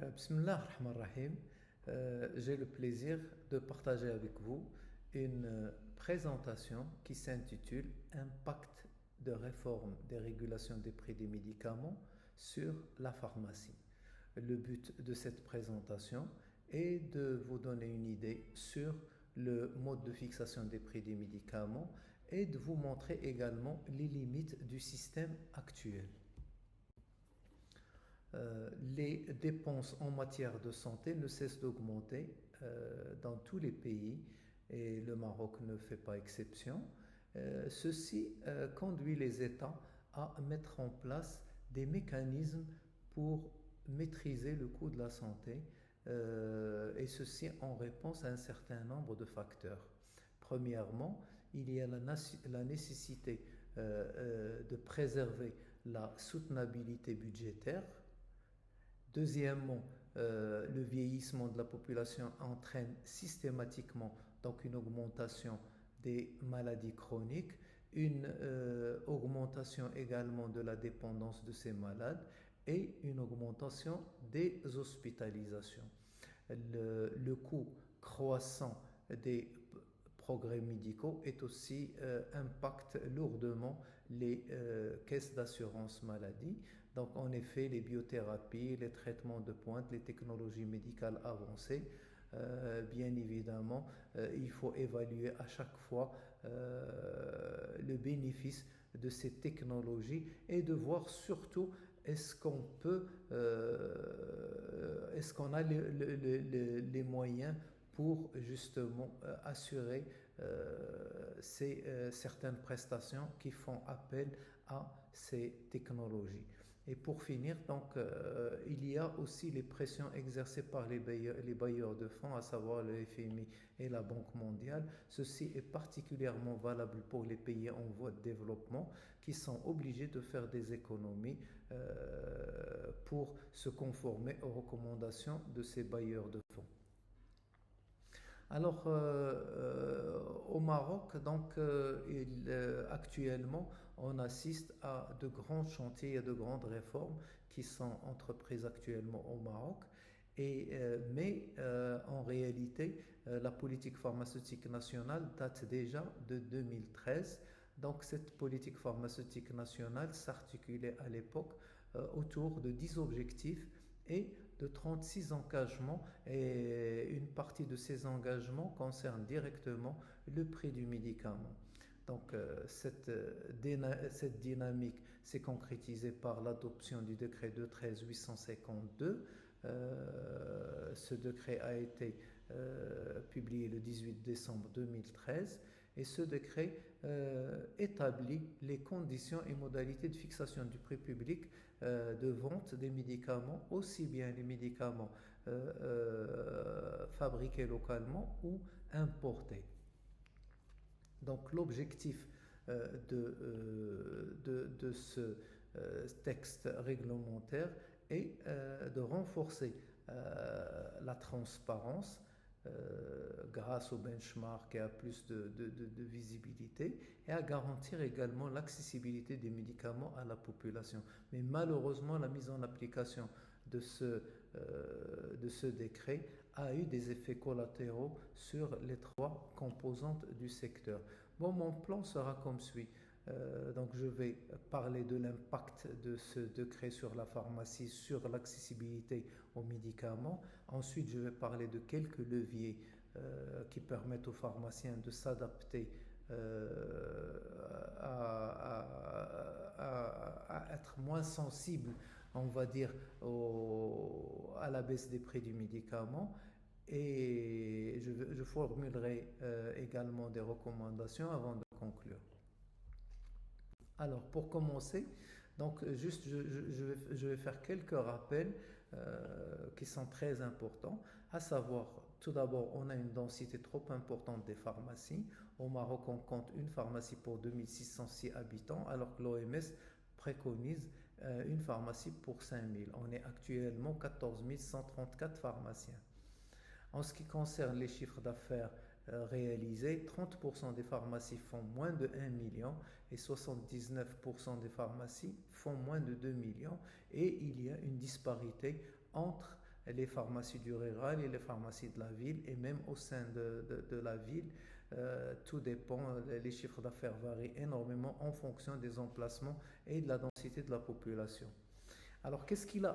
Bismillah ar-Rahman ar-Rahim. J'ai le plaisir de partager avec vous une présentation qui s'intitule Impact de réforme des régulations des prix des médicaments sur la pharmacie. Le but de cette présentation est de vous donner une idée sur le mode de fixation des prix des médicaments et de vous montrer également les limites du système actuel. Les dépenses en matière de santé ne cessent d'augmenter dans tous les pays et le Maroc ne fait pas exception. Ceci conduit les États à mettre en place des mécanismes pour maîtriser le coût de la santé et ceci en réponse à un certain nombre de facteurs. Premièrement, il y a la nécessité de préserver la soutenabilité budgétaire. Deuxièmement, le vieillissement de la population entraîne systématiquement donc une augmentation des maladies chroniques, une augmentation également de la dépendance de ces malades et une augmentation des hospitalisations. Le coût croissant des progrès médicaux est aussi impacte lourdement les caisses d'assurance maladie. Donc en effet, les biothérapies, les traitements de pointe, les technologies médicales avancées, bien évidemment, il faut évaluer à chaque fois le bénéfice de ces technologies et de voir surtout est-ce qu'on a les moyens pour justement assurer certaines prestations qui font appel à ces technologies. Et pour finir, donc, il y a aussi les pressions exercées par les bailleurs de fonds, à savoir le FMI et la Banque mondiale. Ceci est particulièrement valable pour les pays en voie de développement qui sont obligés de faire des économies pour se conformer aux recommandations de ces bailleurs de fonds. Alors, au Maroc, donc, actuellement, on assiste à de grands chantiers et de grandes réformes qui sont entreprises actuellement au Maroc. Mais en réalité, la politique pharmaceutique nationale date déjà de 2013. Donc, cette politique pharmaceutique nationale s'articulait à l'époque autour de 10 objectifs et de 36 engagements, et une partie de ces engagements concerne directement le prix du médicament. Donc cette dynamique s'est concrétisée par l'adoption du décret 213-852. Ce décret a été publié le 18 décembre 2013 et ce décret établit les conditions et modalités de fixation du prix public de vente des médicaments, aussi bien les médicaments fabriqués localement ou importés. Donc l'objectif de ce texte réglementaire est de renforcer la transparence grâce au benchmark et à plus de visibilité et à garantir également l'accessibilité des médicaments à la population. Mais malheureusement, la mise en application de ce décret a eu des effets collatéraux sur les trois composantes du secteur. Bon, mon plan sera comme suit. Donc je vais parler de l'impact de ce décret sur la pharmacie, sur l'accessibilité aux médicaments. Ensuite, je vais parler de quelques leviers qui permettent aux pharmaciens de s'adapter à être moins sensibles, on va dire, à la baisse des prix du médicament. Et je formulerai également des recommandations avant de conclure. Alors, pour commencer, donc juste je vais faire quelques rappels qui sont très importants, à savoir, tout d'abord, on a une densité trop importante des pharmacies. Au Maroc, on compte une pharmacie pour 2606 habitants, alors que l'OMS préconise une pharmacie pour 5000. On est actuellement 14 134 pharmaciens. En ce qui concerne les chiffres d'affaires réalisés, 30% des pharmacies font moins de 1 million et 79% des pharmacies font moins de 2 millions. Et il y a une disparité entre les pharmacies du rural et les pharmacies de la ville, et même au sein de la ville, tout dépend, les chiffres d'affaires varient énormément en fonction des emplacements et de la densité de la population. Alors, qu'est-ce qu'il a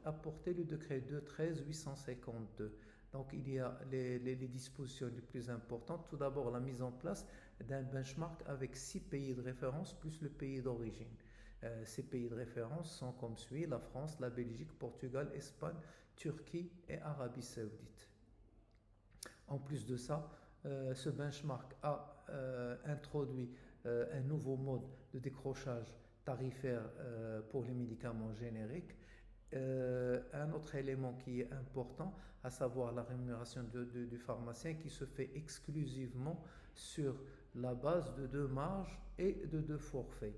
apporté le décret 2-13-852? Donc, il y a les dispositions les plus importantes. Tout d'abord, la mise en place d'un benchmark avec 6 pays de référence plus le pays d'origine. Ces pays de référence sont comme suit: la France, la Belgique, Portugal, Espagne, Turquie et Arabie Saoudite. En plus de ça, ce benchmark a introduit un nouveau mode de décrochage tarifaire pour les médicaments génériques. Un autre élément qui est important, à savoir la rémunération du pharmacien qui se fait exclusivement sur la base de 2 marges et de 2 forfaits.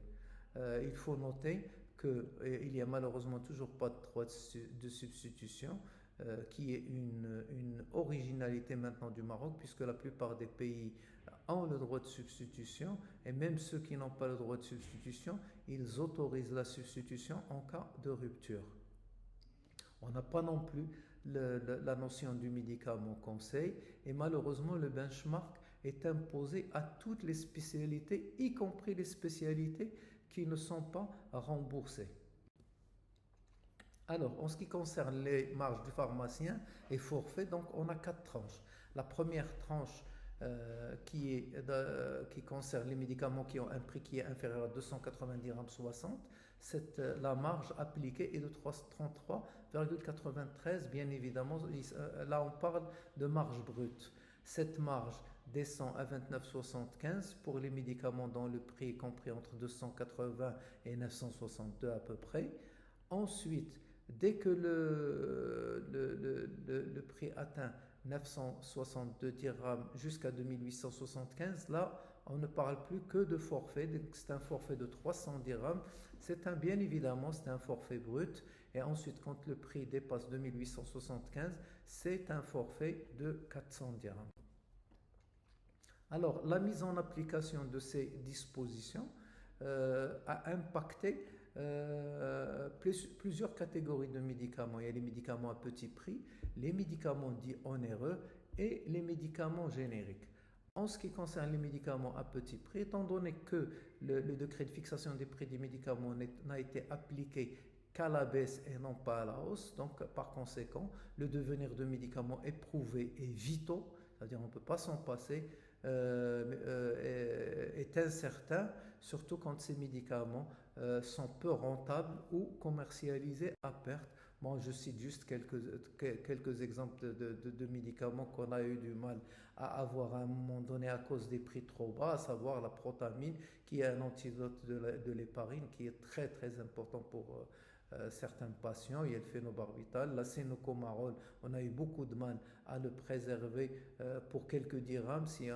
Il faut noter qu'il n'y a malheureusement toujours pas de droit de substitution, qui est une originalité maintenant du Maroc, puisque la plupart des pays ont le droit de substitution, et même ceux qui n'ont pas le droit de substitution, ils autorisent la substitution en cas de rupture. On n'a pas non plus la notion du médicament conseil, et malheureusement le benchmark est imposé à toutes les spécialités, y compris les spécialités qui ne sont pas remboursées. Alors, en ce qui concerne les marges du pharmacien et forfait, donc on a 4 tranches. La première tranche qui concerne les médicaments qui ont un prix qui est inférieur à 290 dirhams 60, la marge appliquée est de 33,93. Bien évidemment, là on parle de marge brute. Cette marge descend à 29,75 pour les médicaments dont le prix est compris entre 280 et 962 à peu près. Ensuite, dès que le prix atteint 962 dirhams jusqu'à 2875, là, on ne parle plus que de forfait. C'est un forfait de 300 dirhams. Bien évidemment, c'est un forfait brut. Et ensuite, quand le prix dépasse 2875, c'est un forfait de 400 dirhams. Alors, la mise en application de ces dispositions a impacté plusieurs catégories de médicaments. Il y a les médicaments à petit prix, les médicaments dits onéreux et les médicaments génériques. En ce qui concerne les médicaments à petit prix, étant donné que le décret de fixation des prix des médicaments n'a été appliqué qu'à la baisse et non pas à la hausse, donc par conséquent, le devenir de médicaments éprouvé et vitaux, c'est-à-dire on ne peut pas s'en passer, est incertain, surtout quand ces médicaments sont peu rentables ou commercialisés à perte. Bon, je cite juste quelques exemples de médicaments qu'on a eu du mal à avoir à un moment donné à cause des prix trop bas, à savoir la protamine, qui est un antidote de l'héparine, qui est très très important pour certains patients. Il y a le phénobarbital, l'acénocomarol, on a eu beaucoup de mal à le préserver pour quelques dirhams. Si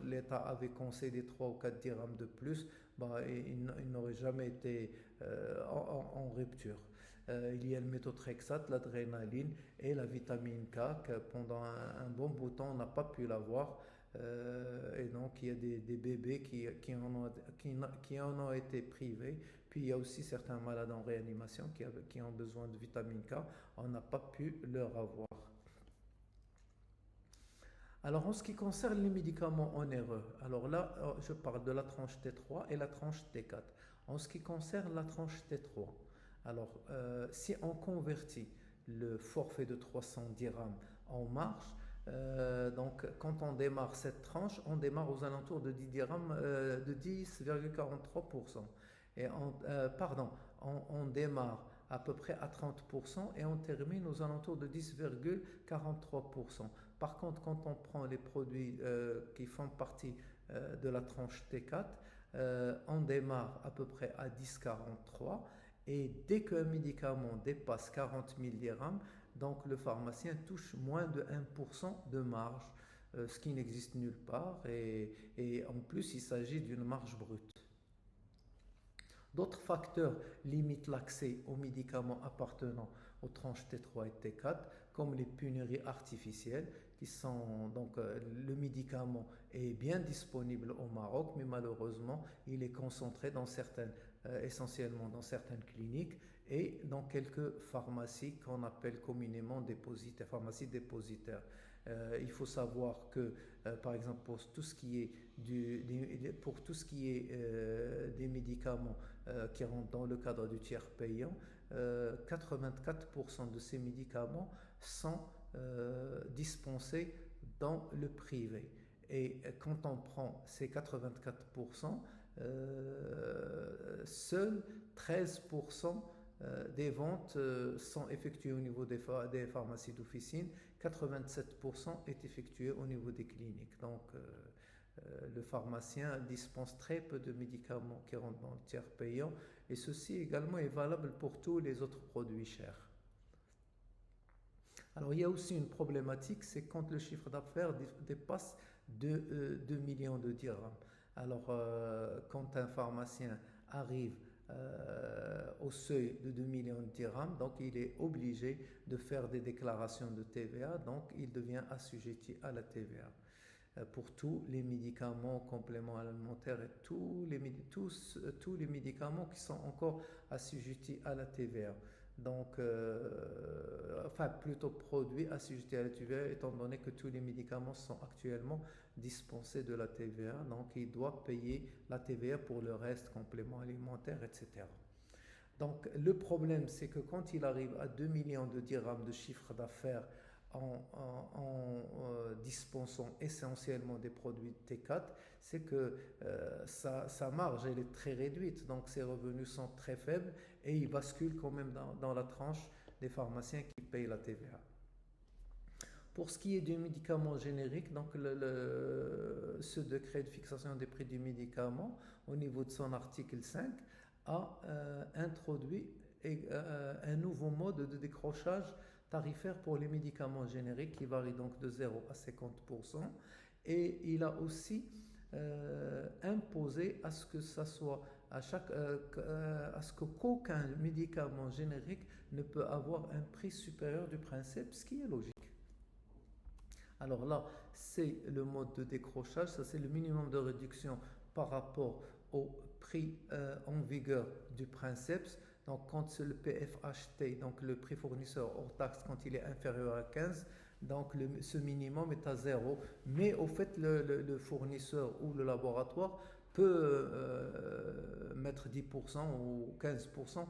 l'État avait concédé 3 ou 4 dirhams de plus, bah, il n'aurait jamais été en rupture. Il y a le méthotrexate, l'adrénaline et la vitamine K, que pendant un bon bout de temps on n'a pas pu l'avoir. Et donc il y a des bébés qui en ont été privés. Puis il y a aussi certains malades en réanimation qui ont besoin de vitamine K. On n'a pas pu leur avoir. Alors en ce qui concerne les médicaments onéreux, alors là je parle de la tranche T3 et la tranche T4. En ce qui concerne la tranche T3, alors si on convertit le forfait de 300 dirhams en marge, donc quand on démarre cette tranche, on démarre aux alentours de 10 dirhams, de 10,43%. On démarre à peu près à 30% et on termine aux alentours de 10,43%. Par contre, quand on prend les produits qui font partie de la tranche T4, on démarre à peu près à 10,43, et dès qu'un médicament dépasse 40 000 dirhams, donc le pharmacien touche moins de 1% de marge, ce qui n'existe nulle part, et en plus il s'agit d'une marge brute. D'autres facteurs limitent l'accès aux médicaments appartenant aux tranches T3 et T4, comme les pénuries artificielles, le médicament est bien disponible au Maroc, mais malheureusement, il est concentré essentiellement dans certaines cliniques, et dans quelques pharmacies qu'on appelle communément dépositaires, pharmacies dépositaires. Il faut savoir que, par exemple, pour tout ce qui est, des médicaments qui rentrent dans le cadre du tiers payant, 84% de ces médicaments sont dispensés dans le privé. Et quand on prend ces 84%, seuls 13% des ventes sont effectuées au niveau des pharmacies d'officine, 87% est effectué au niveau des cliniques. Donc, le pharmacien dispense très peu de médicaments qui rentrent dans le tiers payant, et ceci également est valable pour tous les autres produits chers. Alors, il y a aussi une problématique, c'est quand le chiffre d'affaires dépasse 2 millions de dirhams. Alors, quand un pharmacien arrive au seuil de 2 millions de dirhams, donc il est obligé de faire des déclarations de TVA, donc il devient assujetti à la TVA. Pour tous les médicaments, compléments alimentaires et tous les médicaments qui sont encore assujettis à la TVA. Donc, enfin, plutôt produits assujettis à la TVA, étant donné que tous les médicaments sont actuellement dispensés de la TVA. Donc, il doit payer la TVA pour le reste, compléments alimentaires, etc. Donc, le problème, c'est que quand il arrive à 2 millions de dirhams de chiffre d'affaires en dispensant essentiellement des produits T4, c'est que sa marge elle est très réduite, donc ses revenus sont très faibles et il bascule quand même dans la tranche des pharmaciens qui payent la TVA. Pour ce qui est du médicament générique, donc ce décret de fixation des prix du médicament, au niveau de son article 5, a introduit un nouveau mode de décrochage tarifaire pour les médicaments génériques qui varie donc de 0 à 50%, et il a aussi imposé à ce que ça soit à ce que qu'aucun médicament générique ne peut avoir un prix supérieur du principe, ce qui est logique. Alors là, c'est le mode de décrochage, ça c'est le minimum de réduction par rapport au prix en vigueur du princeps. Donc quand c'est le PFHT, donc le prix fournisseur hors taxe, quand il est inférieur à 15, donc ce minimum est à 0. Mais au fait, le fournisseur ou le laboratoire peut mettre 10% ou 15%.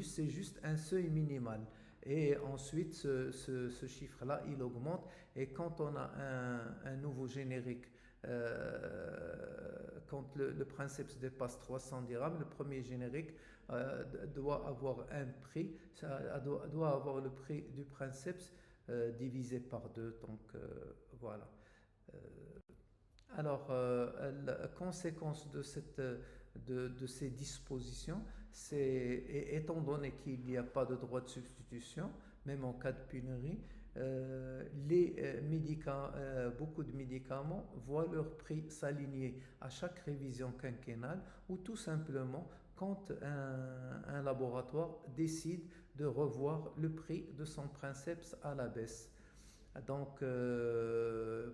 C'est juste un seuil minimal. Et ensuite, ce chiffre-là, il augmente. Et quand on a un nouveau générique, quand le princeps dépasse 300 dirhams, le premier générique doit avoir un prix, doit avoir le prix du princeps divisé par 2. Donc voilà. Alors, la conséquence de ces dispositions, c'est, étant donné qu'il n'y a pas de droit de substitution, même en cas de pénurie, beaucoup de médicaments voient leur prix s'aligner à chaque révision quinquennale, ou tout simplement quand un laboratoire décide de revoir le prix de son princeps à la baisse. Donc,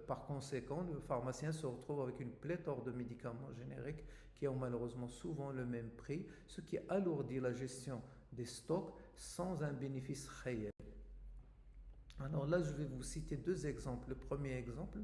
par conséquent, le pharmacien se retrouve avec une pléthore de médicaments génériques qui ont malheureusement souvent le même prix, ce qui alourdit la gestion des stocks sans un bénéfice réel. Alors là, je vais vous citer 2 exemples. Le premier exemple,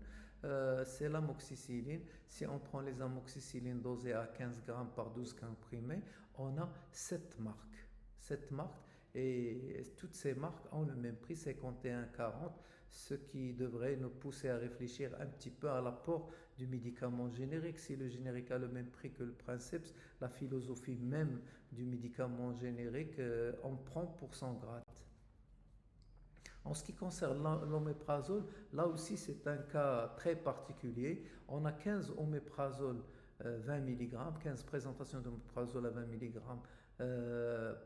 c'est l'amoxicilline. Si on prend les amoxicillines dosées à 15 grammes par 12 comprimés, on a 7 marques. 7 marques, et toutes ces marques ont le même prix, 51,40, ce qui devrait nous pousser à réfléchir un petit peu à l'apport du médicament générique. Si le générique a le même prix que le princeps, la philosophie même du médicament générique, on prend pour son grade. En ce qui concerne l'oméprazole, là aussi c'est un cas très particulier. On a 15 oméprazole 20 mg, 15 présentations d'oméprazole à 20 mg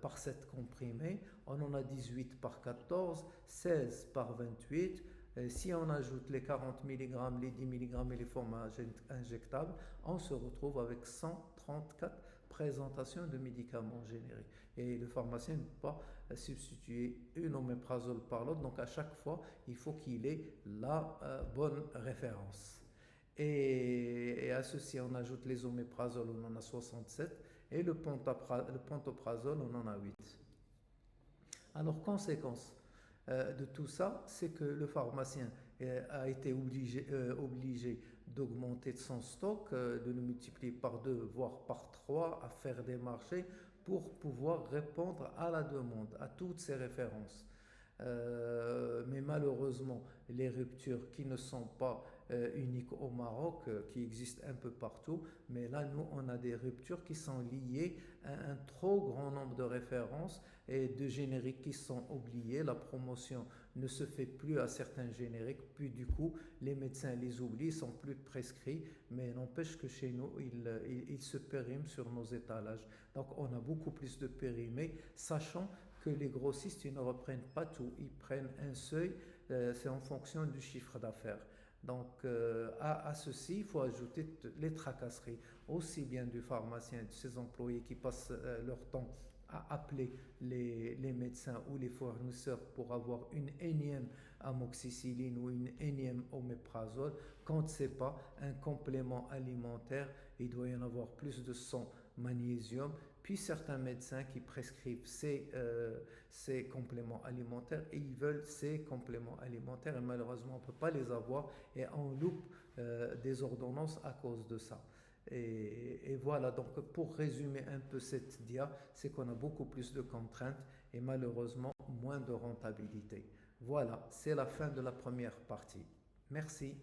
par 7 comprimés. On en a 18 par 14, 16 par 28. Si on ajoute les 40 mg, les 10 mg et les formats injectables, on se retrouve avec 134 présentations de médicaments génériques. Et le pharmacien ne peut pas substituer une oméprazole par l'autre, donc à chaque fois, il faut qu'il ait la bonne référence. Et à ceci, on ajoute les oméprazoles, on en a 67, et le pantoprazole, on en a 8. Alors, conséquence de tout ça, c'est que le pharmacien a été obligé d'augmenter son stock, de le multiplier par 2, voire par 3, à faire des marchés pour pouvoir répondre à la demande, à toutes ces références. Mais malheureusement, les ruptures qui ne sont pas uniques au Maroc, qui existent un peu partout, mais là, nous, on a des ruptures qui sont liées à un trop grand nombre de références et de génériques qui sont oubliés. La promotion ne se fait plus à certains génériques, puis du coup, les médecins les oublient, ils sont plus prescrits, mais n'empêche que chez nous, ils se périment sur nos étalages. Donc, on a beaucoup plus de périmés, sachant que les grossistes, ils ne reprennent pas tout, ils prennent un seuil, c'est en fonction du chiffre d'affaires. Donc, à ceci, il faut ajouter les tracasseries, aussi bien du pharmacien et de ses employés qui passent leur temps à appeler les médecins ou les fournisseurs pour avoir une énième amoxicilline ou une énième oméprazole. Quand ce n'est pas un complément alimentaire, il doit y en avoir plus de 100 magnésium, puis certains médecins qui prescrivent ces compléments alimentaires et ils veulent ces compléments alimentaires et malheureusement on ne peut pas les avoir et on loupe des ordonnances à cause de ça. Et voilà, donc pour résumer un peu cette dia, c'est qu'on a beaucoup plus de contraintes et malheureusement moins de rentabilité. Voilà, c'est la fin de la première partie. Merci.